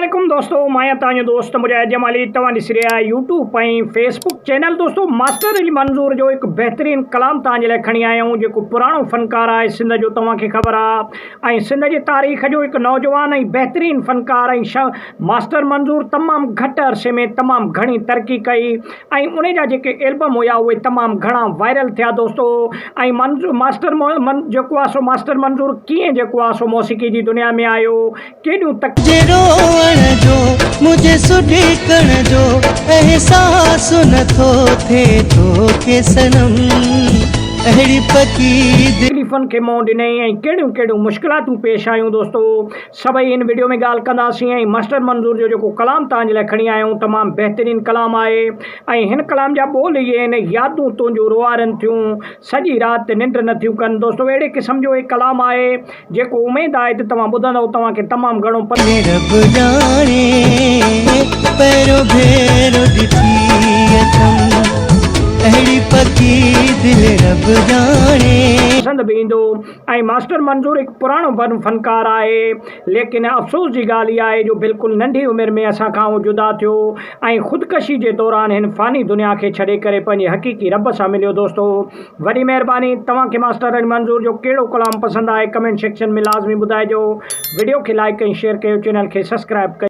अस्सलामुअलैकुम दोस्तों, मैं तव्हांजो दोस्त मुजाहिद जमाली। तव्हां ॾिसी रहिया यूट्यूब ऐं फेसबुक चैनल। दोस्तों, मास्टर अली मंज़ूर जो हिकु बहितरीनु कलाम तव्हांजे लाइ खणी आया आहियूं, जेको पुराणो फ़नकार आहे सिंध जो, तव्हांखे ख़बर आहे। ऐं सिंध जी तारीख़ जो हिकु नौजवान ऐं बहितरीनु फ़नकार ऐं मास्टर मंज़ूर तमामु घटि अरसे में तमामु घणी तरक़ी कई ऐं उन जा जेके एल्बम हुआ उहे तमामु घणा वायरल थिया दोस्तों। ऐं जेको आहे सो मास्टर मंज़ूर कीअं जेको आहे सो मौसीक़ी जी दुनिया में आयो, केॾियूं जो मुझे सुॾीकण जो एहसास नथो थिए तो के सनम अहिड़ी पकी तकलीफ़ुनि खे मुंहुं ॾिनई ऐं कहिड़ियूं कहिड़ियूं मुश्किलातूं पेश आयूं दोस्तों। सभई हिन वीडियो में ॻाल्हि कंदासीं। ऐं मास्टर मंज़ूर जो जेको कलाम तव्हांजे लाइ खणी आया आहियूं तमामु बहितरीनु कलाम आहे। ऐं हिन कलाम जा ॿोल इहे आहिनि: यादूं तुंहिंजूं रुआरनि थियूं, सॼी राति निंड नथियूं कनि। दोस्तों, अहिड़े क़िस्म जो हिकु कलाम आहे जेको उमेदु आहे त तव्हां ॿुधंदव तव्हांखे तमामु घणो पसंदि बि ईंदो। ऐं मास्टर मंज़ूर हिकु पुराणो फ़नकार आहे, लेकिन अफ़सोस जी ॻाल्हि इहा आहे जो बिल्कुलु नंढी उमिरि में असांखां उहो जुदा थियो ऐं ख़ुदकशी जे दौरान हिन फ़ानी दुनिया खे छॾे करे पंहिंजे हक़ीक़ी रब सां मिलियो। दोस्तों, वॾी महिरबानी, तव्हांखे मास्टर अली मंज़ूर जो कहिड़ो कलाम पसंदि आहे कमेंट सेक्शन में लाज़मी ॿुधाइजो। वीडियो खे लाइक ऐं शेयर कयो, चैनल खे सब्सक्राइब कयो।